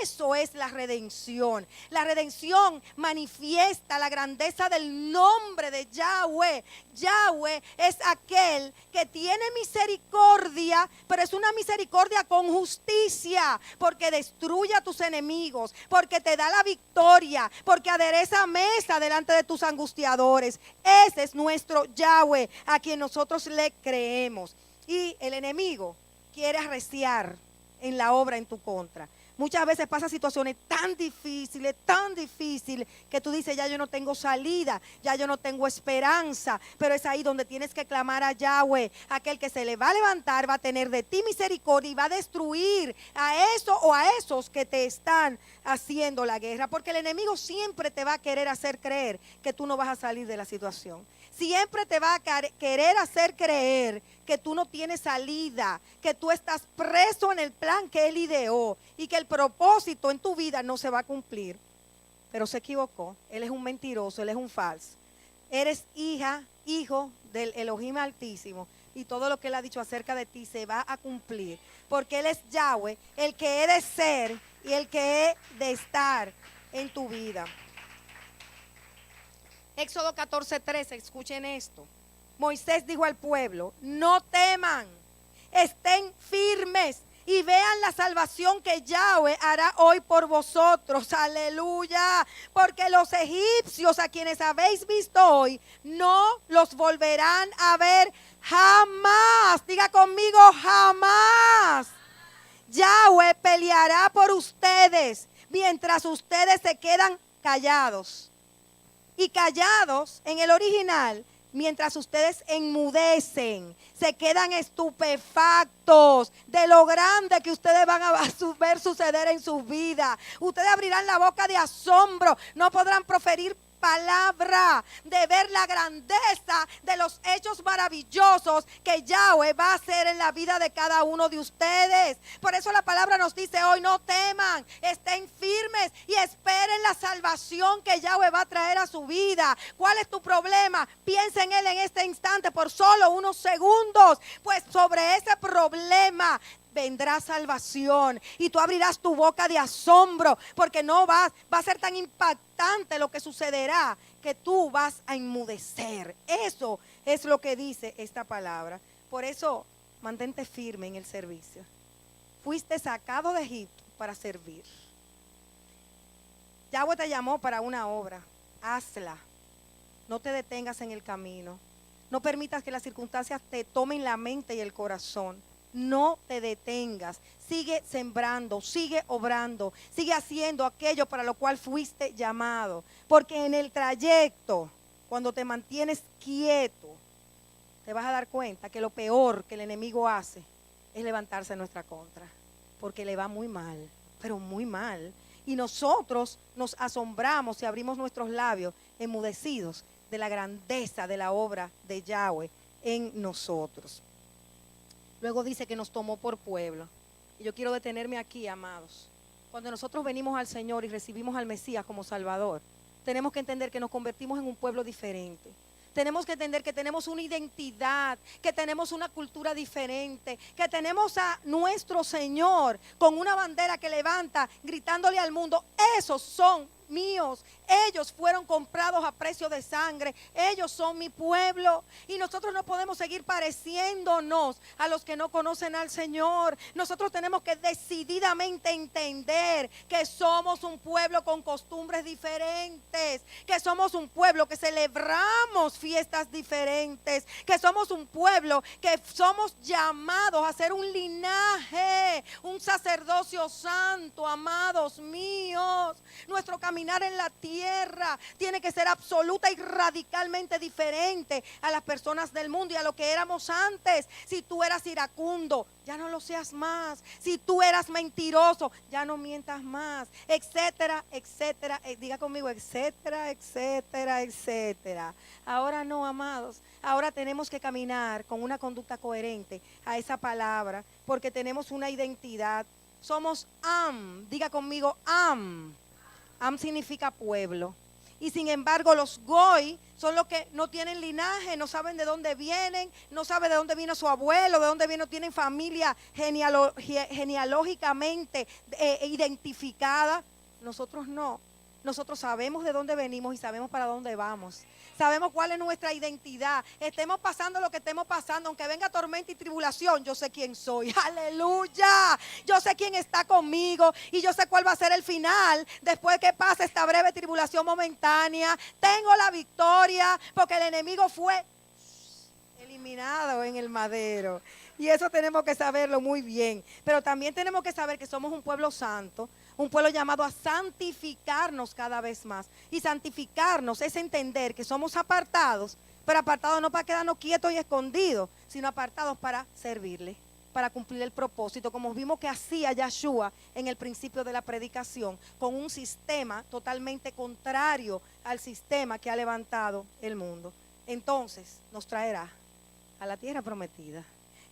Eso es la redención. La redención manifiesta la grandeza del nombre de Yahweh. Yahweh es aquel que tiene misericordia, pero es una misericordia con justicia, porque destruye a tus enemigos, porque te da la victoria, porque adereza mesa delante de tus angustiadores. Ese es nuestro Yahweh, a quien nosotros le creemos. Y el enemigo quiere arreciar en la obra en tu contra. Muchas veces pasa situaciones tan difíciles, que tú dices, ya yo no tengo salida, ya yo no tengo esperanza. Pero es ahí donde tienes que clamar a Yahweh. Aquel que se le va a levantar va a tener de ti misericordia y va a destruir a eso o a esos que te están haciendo la guerra. Porque el enemigo siempre te va a querer hacer creer que tú no vas a salir de la situación. Siempre te va a querer hacer creer que tú no tienes salida, que tú estás preso en el plan que Él ideó y que el propósito en tu vida no se va a cumplir. Pero se equivocó. Él es un mentiroso, Él es un falso. Eres hijo del Elohim Altísimo, y todo lo que Él ha dicho acerca de ti se va a cumplir, porque Él es Yahweh, el que he de ser y el que he de estar en tu vida. Éxodo 14:13, escuchen esto. Moisés dijo al pueblo, no teman, estén firmes y vean la salvación que Yahweh hará hoy por vosotros. Aleluya. Porque los egipcios a quienes habéis visto hoy, no los volverán a ver jamás. Diga conmigo, jamás. Yahweh peleará por ustedes mientras ustedes se quedan callados. Y callados en el original, mientras ustedes enmudecen, se quedan estupefactos de lo grande que ustedes van a ver suceder en su vida. Ustedes abrirán la boca de asombro, no podrán proferir palabra de ver la grandeza de los hechos maravillosos que Yahweh va a hacer en la vida de cada uno de ustedes. Por eso la palabra nos dice hoy, no teman, estén firmes y esperen la salvación que Yahweh va a traer a su vida. ¿Cuál es tu problema? Piensa en él en este instante por solo unos segundos, pues sobre ese problema vendrá salvación y tú abrirás tu boca de asombro, porque va a ser tan impactante lo que sucederá que tú vas a enmudecer. Eso es lo que dice esta palabra. Por eso mantente firme en el servicio. Fuiste sacado de Egipto para servir. Yahweh te llamó para una obra, hazla, no te detengas en el camino. No permitas que las circunstancias te tomen la mente y el corazón. No te detengas, sigue sembrando, sigue obrando, sigue haciendo aquello para lo cual fuiste llamado. Porque en el trayecto, cuando te mantienes quieto, te vas a dar cuenta que lo peor que el enemigo hace es levantarse en nuestra contra. Porque le va muy mal, pero muy mal. Y nosotros nos asombramos y abrimos nuestros labios enmudecidos de la grandeza de la obra de Yahweh en nosotros. Luego dice que nos tomó por pueblo. Y yo quiero detenerme aquí, amados. Cuando nosotros venimos al Señor y recibimos al Mesías como Salvador, tenemos que entender que nos convertimos en un pueblo diferente. Tenemos que entender que tenemos una identidad, que tenemos una cultura diferente, que tenemos a nuestro Señor con una bandera que levanta, gritándole al mundo: esos son míos, ellos fueron comprados a precio de sangre, ellos son mi pueblo. Y nosotros no podemos seguir pareciéndonos a los que no conocen al Señor. Nosotros tenemos que decididamente entender que somos un pueblo con costumbres diferentes, que somos un pueblo que celebramos fiestas diferentes, que somos un pueblo que somos llamados a ser un linaje, un sacerdocio santo, amados míos. Nuestro camino en la tierra tiene que ser absoluta y radicalmente diferente a las personas del mundo y a lo que éramos antes. Si tú eras iracundo, ya no lo seas más. Si tú eras mentiroso, ya no mientas más, etcétera, etcétera. Diga conmigo, etcétera, etcétera, etcétera. Ahora no, amados. Ahora tenemos que caminar con una conducta coherente a esa palabra, porque tenemos una identidad. Somos Am. Diga conmigo, Am. Am significa pueblo. Y sin embargo los Goy son los que no tienen linaje, no saben de dónde vienen, no saben de dónde vino su abuelo, de dónde vino, no tienen familia genealógicamente identificada. Nosotros no. Nosotros sabemos de dónde venimos y sabemos para dónde vamos. Sabemos cuál es nuestra identidad. Estemos pasando lo que estemos pasando, aunque venga tormenta y tribulación, yo sé quién soy. Aleluya. Yo sé quién está conmigo y yo sé cuál va a ser el final después que pase esta breve tribulación momentánea. Tengo la victoria porque el enemigo fue eliminado en el madero. Y eso tenemos que saberlo muy bien. Pero también tenemos que saber que somos un pueblo santo, un pueblo llamado a santificarnos cada vez más. Y santificarnos es entender que somos apartados, pero apartados no para quedarnos quietos y escondidos, sino apartados para servirle, para cumplir el propósito, como vimos que hacía Yahshua en el principio de la predicación, con un sistema totalmente contrario al sistema que ha levantado el mundo. Entonces nos traerá a la tierra prometida.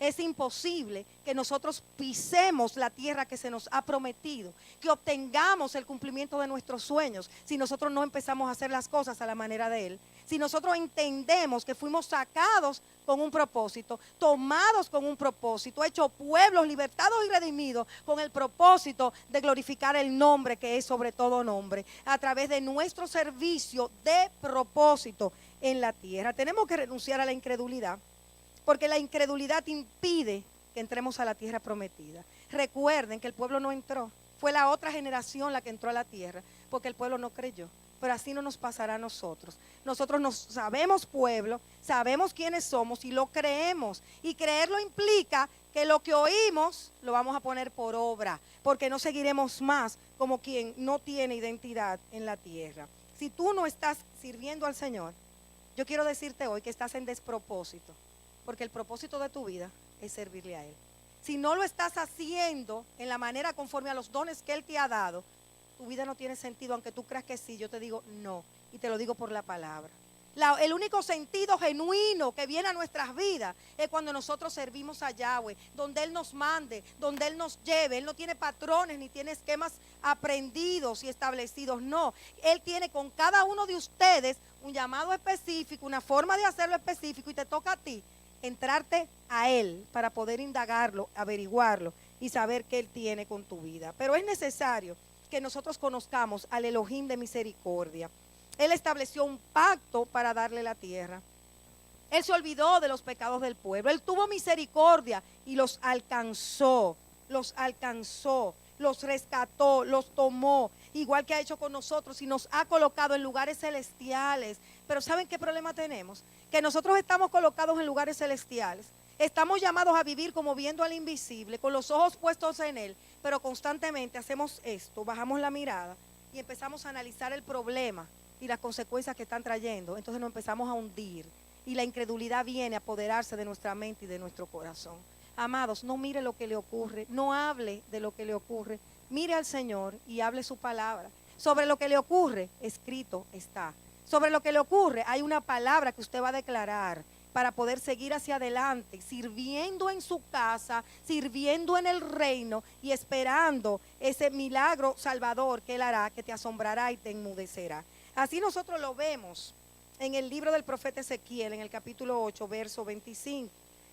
Es imposible que nosotros pisemos la tierra que se nos ha prometido, que obtengamos el cumplimiento de nuestros sueños, si nosotros no empezamos a hacer las cosas a la manera de Él. Si nosotros entendemos que fuimos sacados con un propósito, tomados con un propósito, hechos pueblos libertados y redimidos con el propósito de glorificar el nombre que es sobre todo nombre, a través de nuestro servicio de propósito en la tierra. Tenemos que renunciar a la incredulidad, porque la incredulidad impide que entremos a la tierra prometida. Recuerden que el pueblo no entró, fue la otra generación la que entró a la tierra, porque el pueblo no creyó. Pero así no nos pasará a nosotros. Nosotros nos sabemos pueblo, sabemos quiénes somos y lo creemos. Y creerlo implica que lo que oímos lo vamos a poner por obra, porque no seguiremos más como quien no tiene identidad en la tierra. Si tú no estás sirviendo al Señor, yo quiero decirte hoy que estás en despropósito, porque el propósito de tu vida es servirle a Él. Si no lo estás haciendo en la manera conforme a los dones que Él te ha dado, tu vida no tiene sentido, aunque tú creas que sí. Yo te digo no, y te lo digo por la palabra. El único sentido genuino que viene a nuestras vidas es cuando nosotros servimos a Yahweh, donde Él nos mande, donde Él nos lleve. Él no tiene patrones ni tiene esquemas aprendidos y establecidos, no. Él tiene con cada uno de ustedes un llamado específico, una forma de hacerlo específico, y te toca a ti entrarte a Él para poder indagarlo, averiguarlo y saber qué Él tiene con tu vida. Pero es necesario que nosotros conozcamos al Elohim de misericordia. Él estableció un pacto para darle la tierra. Él se olvidó de los pecados del pueblo. Él tuvo misericordia y los alcanzó, los rescató, los tomó. igual que ha hecho con nosotros y nos ha colocado en lugares celestiales. Pero ¿saben qué problema tenemos? Que nosotros estamos colocados en lugares celestiales. Estamos llamados a vivir como viendo al invisible, con los ojos puestos en Él, pero constantemente hacemos esto, bajamos la mirada y empezamos a analizar el problema y las consecuencias que están trayendo. Entonces nos empezamos a hundir y la incredulidad viene a apoderarse de nuestra mente y de nuestro corazón. Amados, no mire lo que le ocurre, no hable de lo que le ocurre, mire al Señor y hable su palabra. Sobre lo que le ocurre, escrito está. Sobre lo que le ocurre, hay una palabra que usted va a declarar para poder seguir hacia adelante, sirviendo en su casa, sirviendo en el reino y esperando ese milagro salvador que Él hará, que te asombrará y te enmudecerá. Así nosotros lo vemos en el libro del profeta Ezequiel, en el capítulo 8, verso 25.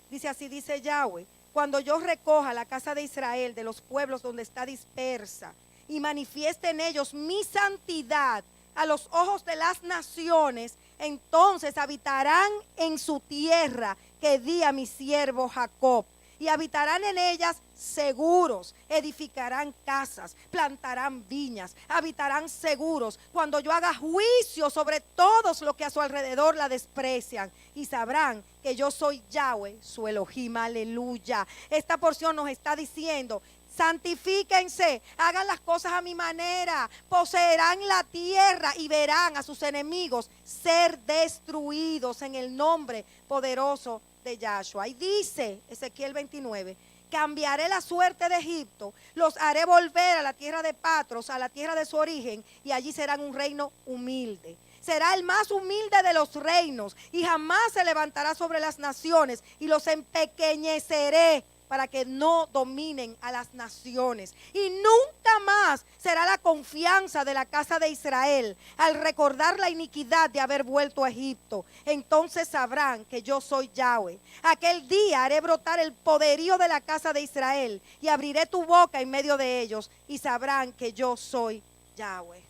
Dice así, dice Yahweh: cuando yo recoja la casa de Israel de los pueblos donde está dispersa y manifieste en ellos mi santidad a los ojos de las naciones, entonces habitarán en su tierra que di a mi siervo Jacob, y habitarán en ellas seguros, edificarán casas, plantarán viñas, habitarán seguros, cuando yo haga juicio sobre todos los que a su alrededor la desprecian, y sabrán que yo soy Yahweh, su Elohim. Aleluya. Esta porción nos está diciendo: santifíquense, hagan las cosas a mi manera, poseerán la tierra y verán a sus enemigos ser destruidos en el nombre poderoso de Yahshua. Y dice Ezequiel 29: cambiaré la suerte de Egipto, los haré volver a la tierra de Patros, a la tierra de su origen, y allí serán un reino humilde. Será el más humilde de los reinos y jamás se levantará sobre las naciones, y los empequeñeceré para que no dominen a las naciones. Y nunca más será la confianza de la casa de Israel al recordar la iniquidad de haber vuelto a Egipto. Entonces sabrán que yo soy Yahweh. Aquel día haré brotar el poderío de la casa de Israel y abriré tu boca en medio de ellos, y sabrán que yo soy Yahweh.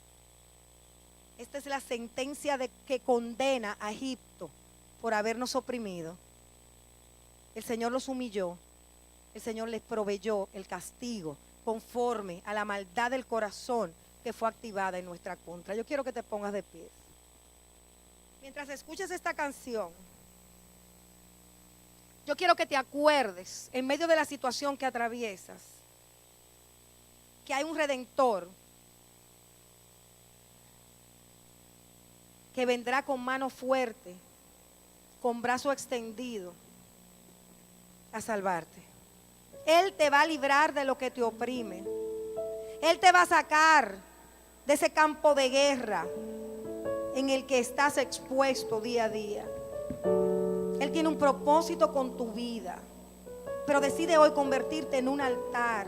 Esta es la sentencia que condena a Egipto por habernos oprimido. El Señor los humilló. El Señor les proveyó el castigo conforme a la maldad del corazón que fue activada en nuestra contra. Yo quiero que te pongas de pie. Mientras escuches esta canción, yo quiero que te acuerdes, en medio de la situación que atraviesas, que hay un Redentor que vendrá con mano fuerte, con brazo extendido, a salvarte. Él te va a librar de lo que te oprime. Él te va a sacar de ese campo de guerra en el que estás expuesto día a día. Él tiene un propósito con tu vida, pero decide hoy convertirte en un altar.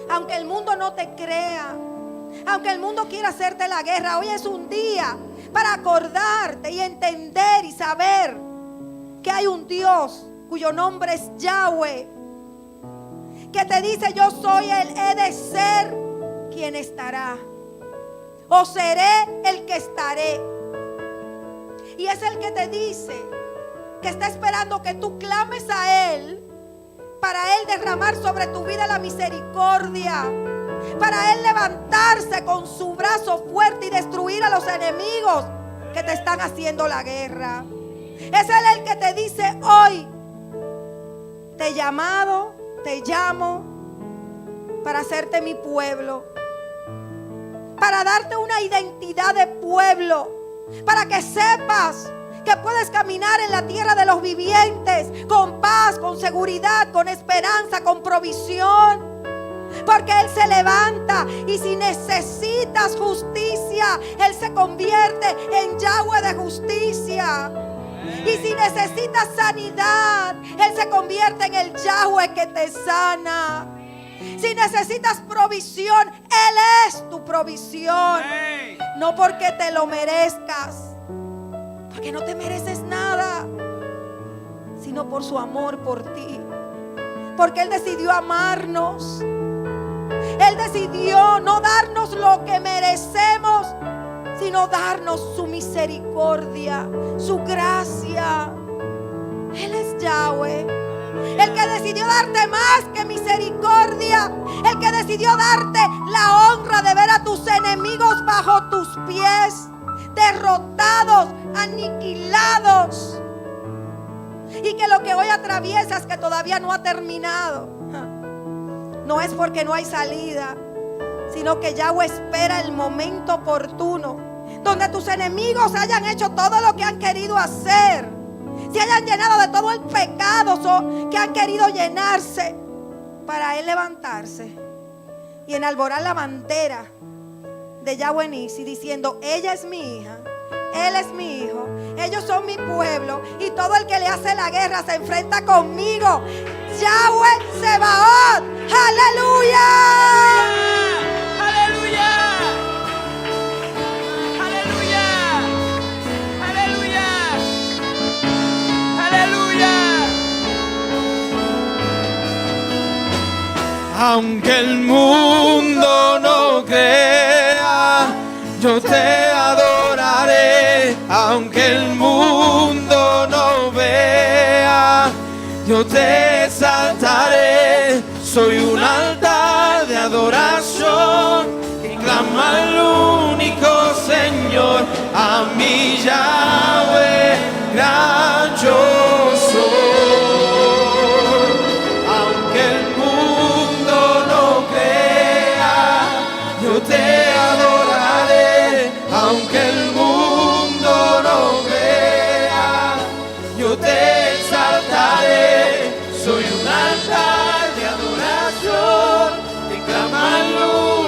Aunque el mundo no te crea, aunque el mundo quiera hacerte la guerra, hoy es un día para acordarte y entender y saber que hay un Dios cuyo nombre es Yahweh, que te dice: yo soy el he de ser quien estará, o seré el que estaré. Y es el que te dice que está esperando que tú clames a Él, para Él derramar sobre tu vida la misericordia, para Él levantarse con su brazo fuerte y destruir a los enemigos que te están haciendo la guerra. Es Él el que te dice hoy: te he llamado, te llamo para hacerte mi pueblo, para darte una identidad de pueblo, para que sepas que puedes caminar en la tierra de los vivientes con paz, con seguridad, con esperanza, con provisión, porque Él se levanta, y si necesitas justicia, Él se convierte en Yahweh de justicia. Y si necesitas sanidad, Él se convierte en el Yahweh que te sana. Si necesitas provisión, Él es tu provisión. No porque te lo merezcas, porque no te mereces nada, sino por su amor por ti. Porque Él decidió amarnos. Él decidió no darnos lo que merecemos, sino darnos su misericordia, su gracia. Él es Yahweh, el que decidió decidió darte más que misericordia, el que decidió darte la honra de ver a tus enemigos bajo tus pies, derrotados, aniquilados, y que lo que hoy atraviesas que todavía no ha terminado, no es porque no hay salida, sino que Yahweh espera el momento oportuno donde tus enemigos hayan hecho todo lo que han querido hacer, se hayan llenado de todo el pecado que han querido llenarse, para Él levantarse y enalborar la bandera de Yahweh Nisi, diciendo: ella es mi hija, Él es mi hijo, ellos son mi pueblo, y todo el que le hace la guerra se enfrenta conmigo. Yahweh Sebaot, aleluya. Aleluya. Aleluya. Aleluya. Aleluya. Aunque el mundo no crea, yo te adoraré. Aunque el mundo no vea, yo te exaltaré. Soy un altar de adoración que clama al único Señor, a mi Yahweh, gran yo soy. Aunque el mundo no crea, yo te adoraré. Aunque el mundo no vea, yo te exaltaré. Soy un altar de adoración que clama al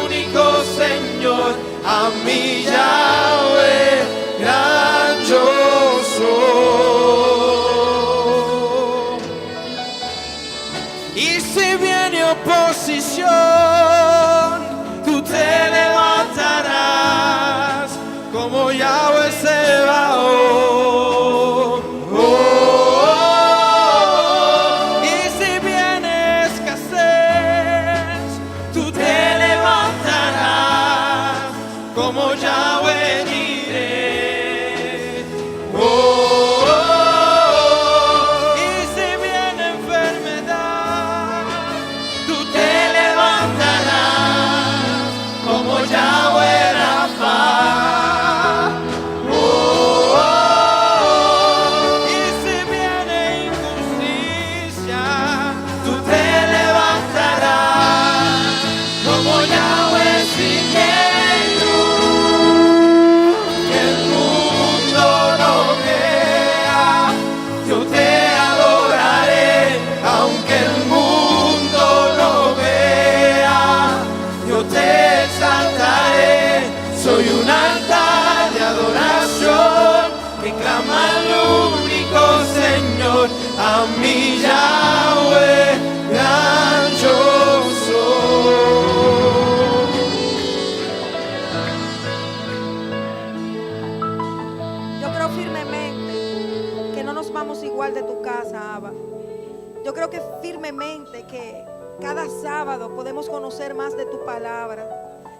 único Señor, a mi Yahweh, gran yo soy. Y si viene oposición, tú te levantarás como Yahweh Sebaot. Como Yahweh diré, y si viene enfermedad, tú te levantarás, como Yahweh Rafa. Y si viene injusticia, tú te levantarás, como Yahweh Sidkenu. Yo te adoraré, aunque el mundo no vea, yo te exaltaré. Soy un altar de adoración que clama al único Señor, a mi Yahweh, gran yo soy. Yo creo firmemente que no nos vamos igual de tu casa, Abba. Yo creo que firmemente que cada sábado podemos conocer más de tu palabra,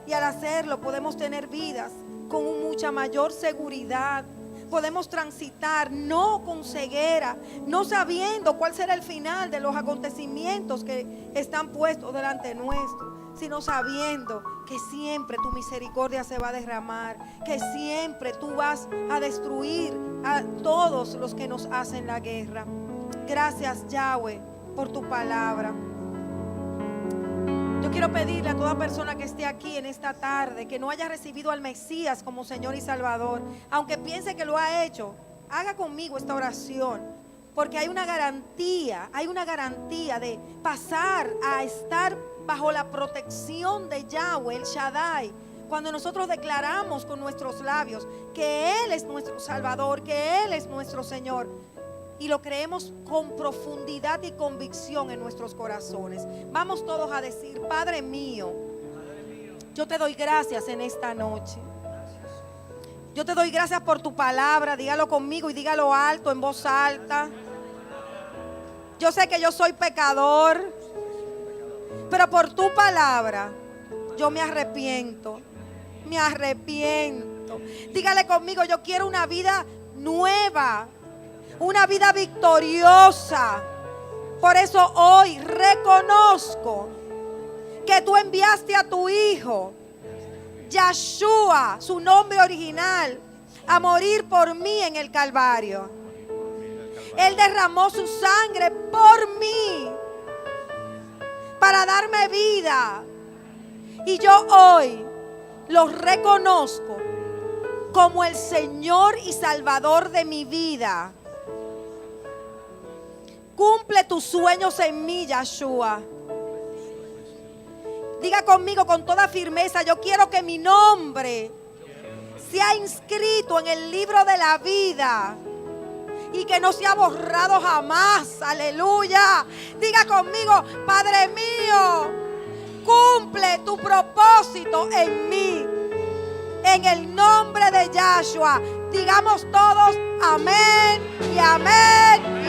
y al hacerlo podemos tener vidas con mucha mayor seguridad. Podemos transitar no con ceguera, no sabiendo cuál será el final de los acontecimientos que están puestos delante nuestro, sino sabiendo que siempre tu misericordia se va a derramar, que siempre tú vas a destruir a todos los que nos hacen la guerra. Gracias, Yahweh, por tu palabra. Yo quiero pedirle a toda persona que esté aquí en esta tarde, que no haya recibido al Mesías como Señor y Salvador, aunque piense que lo ha hecho, haga conmigo esta oración, porque hay una garantía de pasar a estar bajo la protección de Yahweh, el Shaddai, cuando nosotros declaramos con nuestros labios que Él es nuestro Salvador, que Él es nuestro Señor, y lo creemos con profundidad y convicción en nuestros corazones. Vamos todos a decir: Padre mío, yo te doy gracias en esta noche. Yo te doy gracias por tu palabra. Dígalo conmigo y dígalo alto, en voz alta. Yo sé que yo soy pecador, pero por tu palabra yo me arrepiento. Me arrepiento. Dígale conmigo: yo quiero una vida nueva, una vida victoriosa, Por eso hoy reconozco que tú enviaste a tu Hijo, Yeshua, su nombre original, a morir por mí en el Calvario. Él derramó su sangre por mí para darme vida. Y yo hoy lo reconozco como el Señor y Salvador de mi vida. Cumple tus sueños en mí, Yeshua. Diga conmigo con toda firmeza: yo quiero que mi nombre sea inscrito en el libro de la vida y que no sea borrado jamás. Aleluya. Diga conmigo: Padre mío, cumple tu propósito en mí. En el nombre de Yeshua. Digamos todos amén y amén y